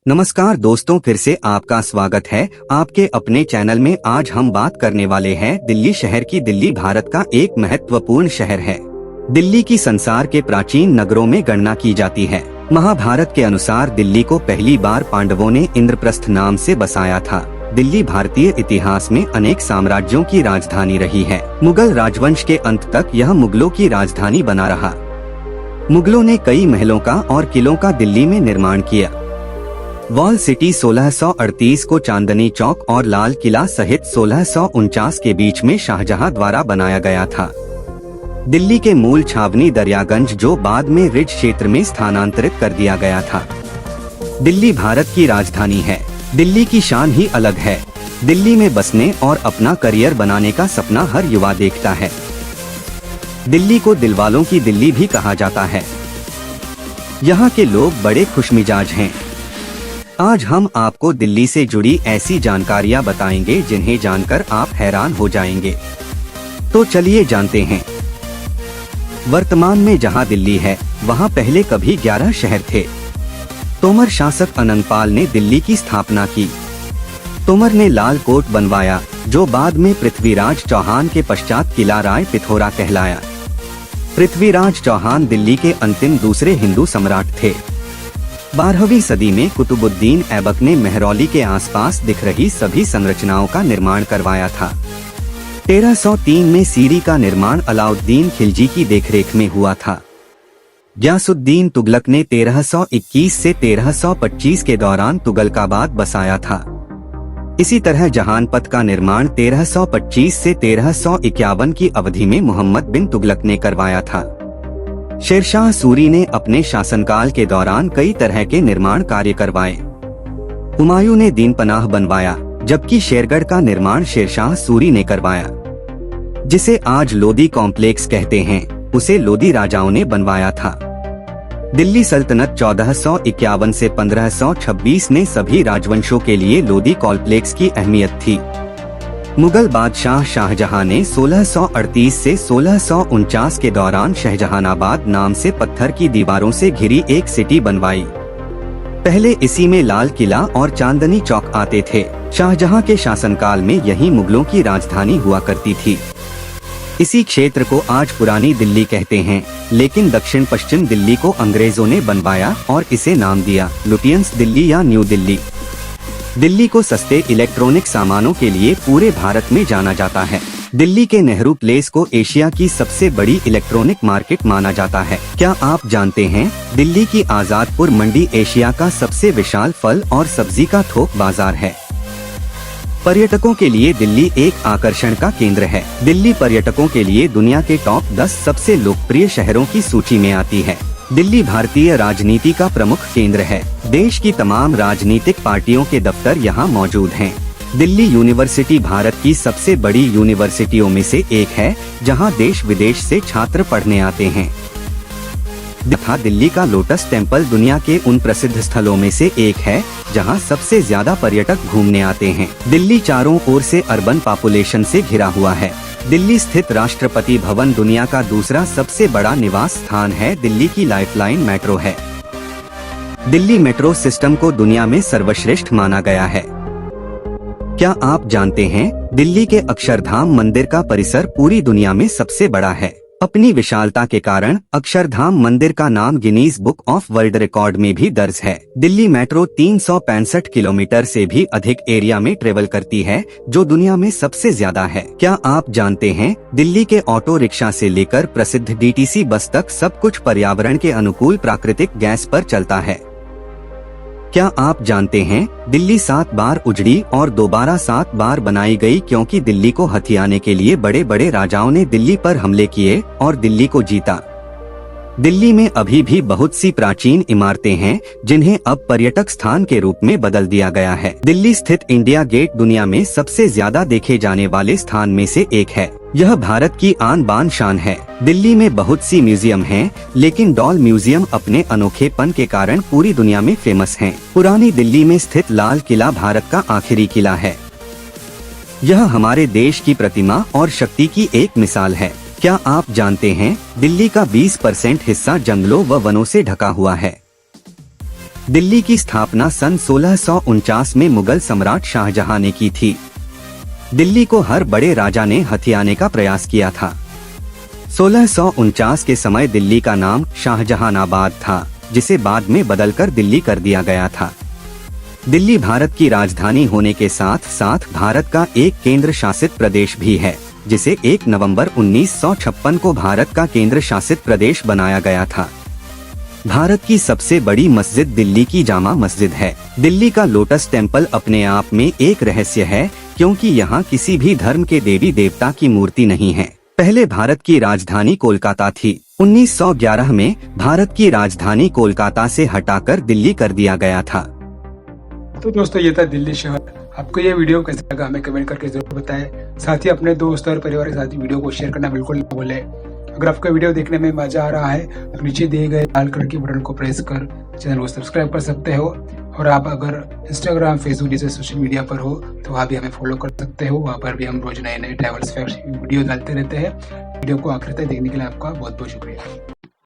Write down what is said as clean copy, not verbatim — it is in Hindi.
नमस्कार दोस्तों, फिर से आपका स्वागत है आपके अपने चैनल में। आज हम बात करने वाले हैं दिल्ली शहर की। दिल्ली भारत का एक महत्वपूर्ण शहर है। दिल्ली की संसार के प्राचीन नगरों में गणना की जाती है। महाभारत के अनुसार दिल्ली को पहली बार पांडवों ने इंद्रप्रस्थ नाम से बसाया था। दिल्ली भारतीय इतिहास में अनेक साम्राज्यों की राजधानी रही है। मुगल राजवंश के अंत तक यह मुगलों की राजधानी बना रहा। मुगलों ने कई महलों का और किलों का दिल्ली में निर्माण किया। वॉल सिटी 1638 को चांदनी चौक और लाल किला सहित 1649 के बीच में शाहजहां द्वारा बनाया गया था। दिल्ली के मूल छावनी दरियागंज, जो बाद में रिज क्षेत्र में स्थानांतरित कर दिया गया था। दिल्ली भारत की राजधानी है। दिल्ली की शान ही अलग है। दिल्ली में बसने और अपना करियर बनाने का सपना हर युवा देखता है। दिल्ली को दिलवालों की दिल्ली भी कहा जाता है। यहाँ के लोग बड़े खुशमिजाज हैं। आज हम आपको दिल्ली से जुड़ी ऐसी जानकारियां बताएंगे जिन्हें जानकर आप हैरान हो जाएंगे। तो चलिए जानते हैं। वर्तमान में जहां दिल्ली है, वहां पहले कभी 11 शहर थे। तोमर शासक अनंगपाल ने दिल्ली की स्थापना की। तोमर ने लाल कोट बनवाया, जो बाद में पृथ्वीराज चौहान के पश्चात किला राय पिथौरा कहलाया। पृथ्वीराज चौहान दिल्ली के अंतिम दूसरे हिंदू सम्राट थे। 12वीं सदी में कुतुबुद्दीन ऐबक ने मेहरौली के आसपास दिख रही सभी संरचनाओं का निर्माण करवाया था। 1303 में सीरी का निर्माण अलाउद्दीन खिलजी की देखरेख में हुआ था। गयासुद्दीन तुगलक ने 1321 से 1325 के दौरान तुगलकाबाद बसाया था। इसी तरह जहानपथ का निर्माण 1325 से 1351 की अवधि में मोहम्मद बिन तुगलक ने करवाया था। शेरशाह सूरी ने अपने शासनकाल के दौरान कई तरह के निर्माण कार्य करवाए। हुमायूं ने दीनपनाह बनवाया, जबकि शेरगढ़ का निर्माण शेरशाह सूरी ने करवाया। जिसे आज लोदी कॉम्प्लेक्स कहते हैं, उसे लोदी राजाओं ने बनवाया था। दिल्ली सल्तनत 1451 से 1526 में सभी राजवंशों के लिए लोदी कॉम्प्लेक्स की अहमियत थी। मुगल बादशाह शाहजहां ने 1638 से 1649 के दौरान शाहजहानाबाद नाम से पत्थर की दीवारों से घिरी एक सिटी बनवाई। पहले इसी में लाल किला और चांदनी चौक आते थे। शाहजहां के शासनकाल में यही मुगलों की राजधानी हुआ करती थी। इसी क्षेत्र को आज पुरानी दिल्ली कहते हैं, लेकिन दक्षिण पश्चिम दिल्ली को अंग्रेजों ने बनवाया और इसे नाम दिया लुटियंस दिल्ली या न्यू दिल्ली। दिल्ली को सस्ते इलेक्ट्रॉनिक सामानों के लिए पूरे भारत में जाना जाता है। दिल्ली के नेहरू प्लेस को एशिया की सबसे बड़ी इलेक्ट्रॉनिक मार्केट माना जाता है। क्या आप जानते हैं, दिल्ली की आजादपुर मंडी एशिया का सबसे विशाल फल और सब्जी का थोक बाजार है। पर्यटकों के लिए दिल्ली एक आकर्षण का केंद्र है। दिल्ली पर्यटकों के लिए दुनिया के टॉप 10 सबसे लोकप्रिय शहरों की सूची में आती है। दिल्ली भारतीय राजनीति का प्रमुख केंद्र है। देश की तमाम राजनीतिक पार्टियों के दफ्तर यहाँ मौजूद हैं। दिल्ली यूनिवर्सिटी भारत की सबसे बड़ी यूनिवर्सिटियों में से एक है, जहाँ देश विदेश से छात्र पढ़ने आते हैं। तथा दिल्ली का लोटस टेम्पल दुनिया के उन प्रसिद्ध स्थलों में से एक है, जहाँ सबसे ज्यादा पर्यटक घूमने आते हैं। दिल्ली चारों ओर से अर्बन पॉपुलेशन से घिरा हुआ है। दिल्ली स्थित राष्ट्रपति भवन दुनिया का दूसरा सबसे बड़ा निवास स्थान है। दिल्ली की लाइफलाइन मेट्रो है। दिल्ली मेट्रो सिस्टम को दुनिया में सर्वश्रेष्ठ माना गया है। क्या आप जानते हैं, दिल्ली के अक्षरधाम मंदिर का परिसर पूरी दुनिया में सबसे बड़ा है। अपनी विशालता के कारण अक्षरधाम मंदिर का नाम Guinness book of world record में भी दर्ज है। दिल्ली मेट्रो 365 किलोमीटर से भी अधिक एरिया में ट्रेवल करती है, जो दुनिया में सबसे ज्यादा है। क्या आप जानते हैं, दिल्ली के ऑटो रिक्शा से लेकर प्रसिद्ध डीटीसी बस तक सब कुछ पर्यावरण के अनुकूल प्राकृतिक गैस पर चलता है। क्या आप जानते हैं, दिल्ली 7 बार उजड़ी और दोबारा 7 बार बनाई गई, क्योंकि दिल्ली को हथियाने के लिए बड़े बड़े राजाओं ने दिल्ली पर हमले किए और दिल्ली को जीता। दिल्ली में अभी भी बहुत सी प्राचीन इमारतें हैं, जिन्हें अब पर्यटक स्थान के रूप में बदल दिया गया है। दिल्ली स्थित इंडिया गेट दुनिया में सबसे ज्यादा देखे जाने वाले स्थान में से एक है। यह भारत की आन बान शान है। दिल्ली में बहुत सी म्यूजियम हैं, लेकिन डॉल म्यूजियम अपने अनोखेपन के कारण पूरी दुनिया में फेमस है। पुरानी दिल्ली में स्थित लाल किला भारत का आखिरी किला है। यह हमारे देश की प्रतिमा और शक्ति की एक मिसाल है। क्या आप जानते हैं, दिल्ली का 20% हिस्सा जंगलों व वनों से ढका हुआ है। दिल्ली की स्थापना सन 1649 में मुगल सम्राट शाहजहां ने की थी। दिल्ली को हर बड़े राजा ने हथियाने का प्रयास किया था। 1649 के समय दिल्ली का नाम शाहजहानाबाद था, जिसे बाद में बदलकर दिल्ली कर दिया गया था। दिल्ली भारत की राजधानी होने के साथ साथ भारत का एक केंद्र शासित प्रदेश भी है, जिसे 1 नवंबर 1956 को भारत का केंद्र शासित प्रदेश बनाया गया था। भारत की सबसे बड़ी मस्जिद दिल्ली की जामा मस्जिद है। दिल्ली का लोटस टेम्पल अपने आप में एक रहस्य है, क्योंकि यहाँ किसी भी धर्म के देवी देवता की मूर्ति नहीं है। पहले भारत की राजधानी कोलकाता थी। 1911 में भारत की राजधानी कोलकाता से हटाकर दिल्ली कर दिया गया था। तो दोस्तों, ये था दिल्ली शहर। आपको ये वीडियो कैसा लगा हमें कमेंट करके जरूर बताएं। साथ ही अपने दोस्त और परिवार के साथ वीडियो को शेयर करना बिल्कुल ना भूलें। अगर आपको वीडियो देखने में मजा आ रहा है तो नीचे दिए गए लाल कलर के बटन को प्रेस कर चैनल को सब्सक्राइब कर सकते हो। और आप अगर इंस्टाग्राम, फेसबुक जैसे सोशल मीडिया पर हो तो वहाँ भी हमें फॉलो कर सकते हो। वहाँ पर भी हम रोज नए नए ट्रैवल्स फैक्ट्स वीडियो डालते रहते हैं। वीडियो को आखिर तक देखने के लिए आपका बहुत बहुत शुक्रिया।